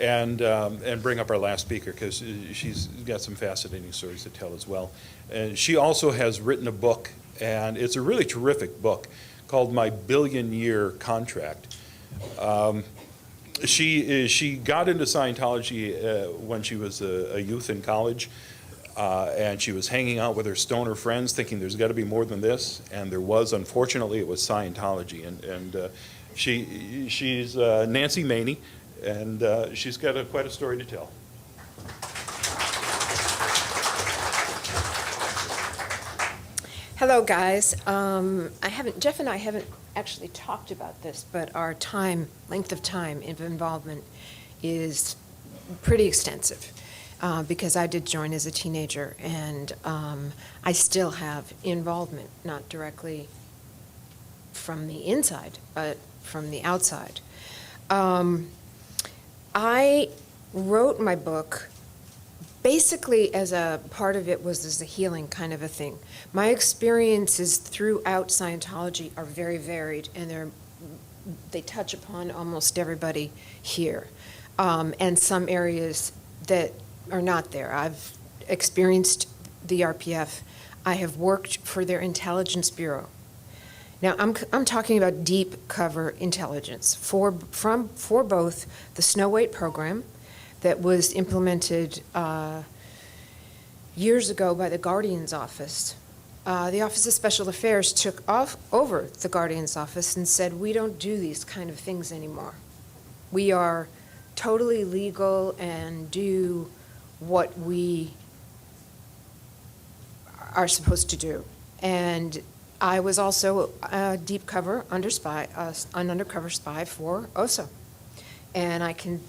and bring up our last speaker, because she's got some fascinating stories to tell as well. And she also has written a book, and it's a really terrific book called My Billion-Year Contract. She got into Scientology when she was a youth in college, and she was hanging out with her stoner friends thinking there's got to be more than this, and there was. Unfortunately, it was Scientology. And she's Nancy Maney, and she's got quite a story to tell. Hello, guys. Jeff and I haven't actually talked about this, but our length of time of involvement is pretty extensive because I did join as a teenager, and I still have involvement, not directly from the inside, but from the outside. I wrote my book basically as a part of it was as a healing kind of a thing. My experiences throughout Scientology are very varied, and they touch upon almost everybody here, and some areas that are not there. I've experienced the RPF. I have worked for their intelligence bureau. Now, I'm talking about deep cover intelligence for both the Snow White program that was implemented years ago by the Guardian's Office. The Office of Special Affairs took over the Guardian's Office and said, we don't do these kind of things anymore. We are totally legal and do what we are supposed to do. And I was also a deep cover an undercover spy for OSA. And I can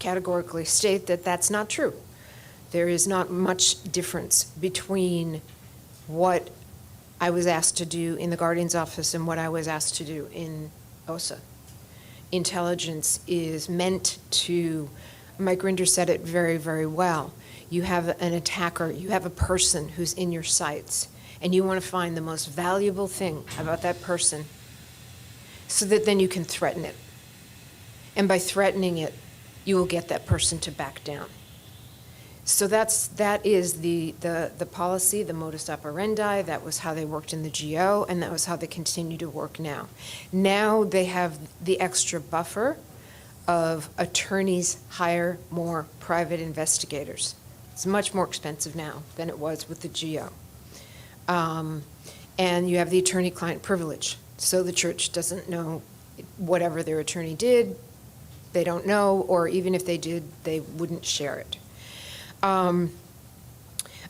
categorically state that that's not true. There is not much difference between what I was asked to do in the Guardian's Office and what I was asked to do in OSA. Intelligence is meant to, Mike Rinder said it very, very well. You have an attacker, you have a person who's in your sights, and you want to find the most valuable thing about that person so that then you can threaten it. And by threatening it, you will get that person to back down. So that is the policy, the modus operandi. That was how they worked in the GO, and that was how they continue to work now. Now they have the extra buffer of attorneys hire more private investigators. It's much more expensive now than it was with the GO. And you have the attorney-client privilege. So the church doesn't know whatever their attorney did. They don't know, or even if they did, they wouldn't share it. I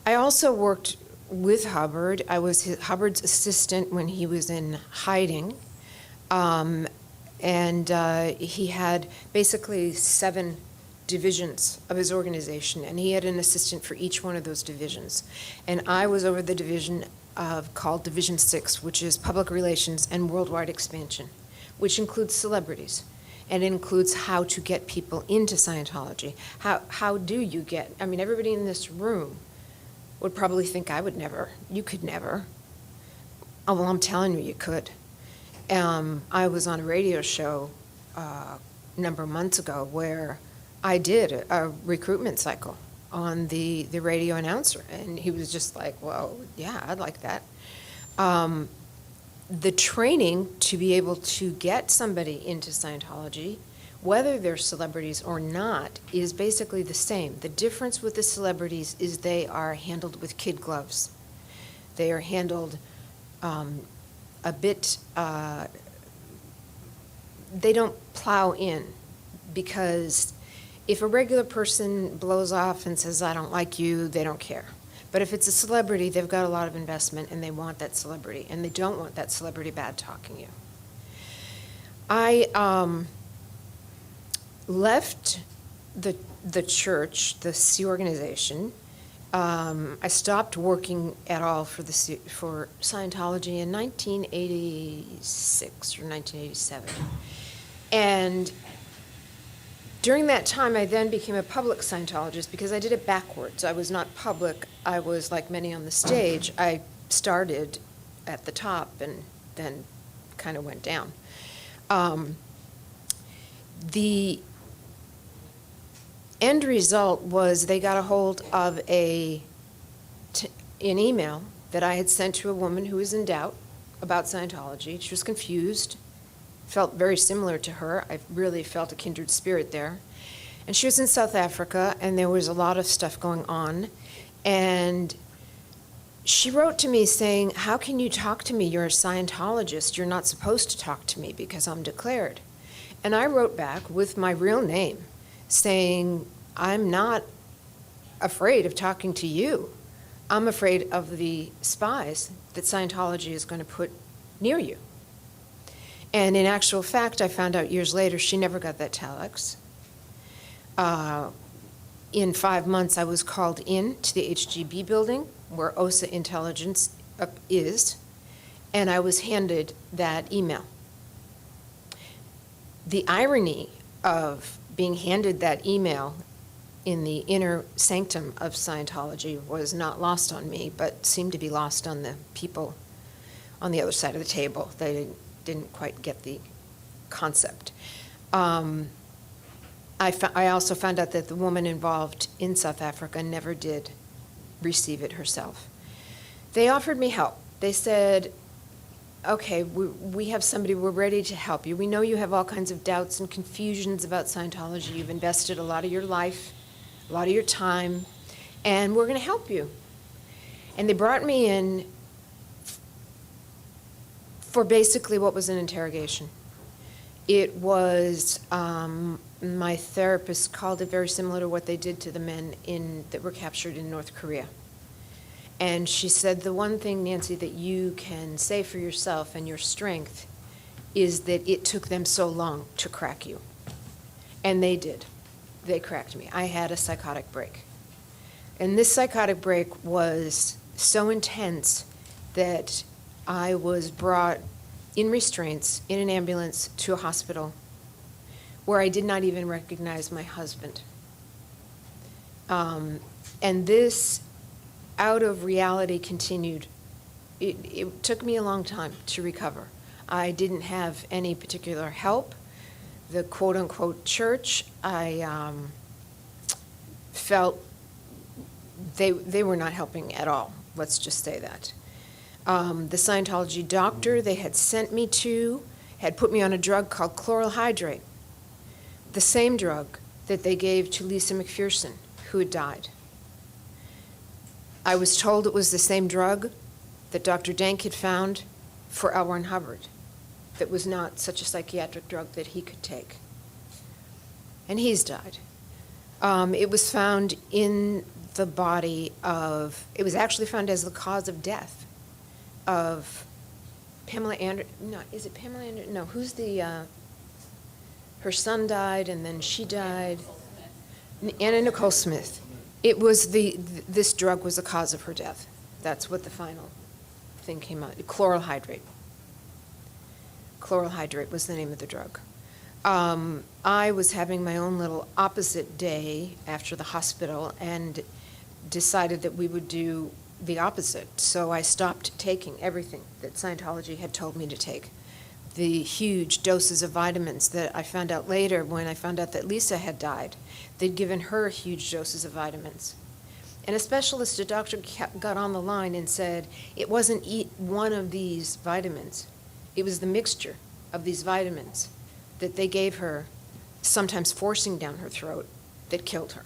also worked with Hubbard. I was Hubbard's assistant when he was in hiding. And he had basically 7 divisions of his organization, and he had an assistant for each one of those divisions. And I was over the division called Division 6, which is Public Relations and Worldwide Expansion, which includes celebrities. And it includes how to get people into Scientology. How do you get, I mean, everybody in this room would probably think I would never, you could never. Oh, well, I'm telling you, you could. I was on a radio show a number of months ago where I did a recruitment cycle on the radio announcer, and he was just like, well, yeah, I'd like that. The training to be able to get somebody into Scientology, whether they're celebrities or not, is basically the same. The difference with the celebrities is they are handled with kid gloves. They are handled a bit, they don't plow in, because if a regular person blows off and says, I don't like you, they don't care. But if it's a celebrity, they've got a lot of investment and they want that celebrity, and they don't want that celebrity bad-talking you. I left the church, the C organization. I stopped working at all for Scientology in 1986 or 1987. And during that time, I then became a public Scientologist because I did it backwards. I was not public. I was like many on the stage. I started at the top and then kind of went down. end result was they got a hold of an email that I had sent to a woman who was in doubt about Scientology. She was confused, felt very similar to her. I really felt a kindred spirit there. And she was in South Africa, and there was a lot of stuff going on. And she wrote to me saying, "How can you talk to me? You're a Scientologist. You're not supposed to talk to me because I'm declared." And I wrote back with my real name saying, "I'm not afraid of talking to you. I'm afraid of the spies that Scientology is going to put near you." And in actual fact, I found out years later she never got that telex. In 5 months, I was called in to the HGB building where OSA intelligence is, and I was handed that email. The irony of being handed that email in the inner sanctum of Scientology was not lost on me, but seemed to be lost on the people on the other side of the table. They didn't quite get the concept. I also found out that the woman involved in South Africa never did receive it herself. They offered me help. They said, "Okay, we have somebody, we're ready to help you. We know you have all kinds of doubts and confusions about Scientology. You've invested a lot of your life, a lot of your time, and we're going to help you." And they brought me in for basically what was an interrogation. It was, my therapist called it very similar to what they did to the men that were captured in North Korea. And she said, "The one thing, Nancy, that you can say for yourself and your strength is that it took them so long to crack you." And they did. They cracked me. I had a psychotic break. And this psychotic break was so intense that I was brought in restraints in an ambulance to a hospital where I did not even recognize my husband. And this out of reality continued. It took me a long time to recover. I didn't have any particular help. The quote-unquote church, I felt they were not helping at all. Let's just say that. The Scientology doctor they had sent me to had put me on a drug called chloral hydrate, the same drug that they gave to Lisa McPherson, who had died. I was told it was the same drug that Dr. Dank had found for L. Ron Hubbard, that was not such a psychiatric drug that he could take. And he's died. It was found in the body of, it was actually found as the cause of death of Pamela Anderson. No, is it Pamela Anderson? No, who's the, her son died and then she died. Anna Nicole Smith. It was this drug was the cause of her death. That's what the final thing came out. Chloral hydrate. Chloral hydrate was the name of the drug. I was having my own little opposite day after the hospital and decided that we would do the opposite. So I stopped taking everything that Scientology had told me to take. The huge doses of vitamins that I found out later when I found out that Lisa had died. They'd given her huge doses of vitamins. And a specialist, a doctor, got on the line and said, it wasn't one of these vitamins. It was the mixture of these vitamins that they gave her, sometimes forcing down her throat, that killed her.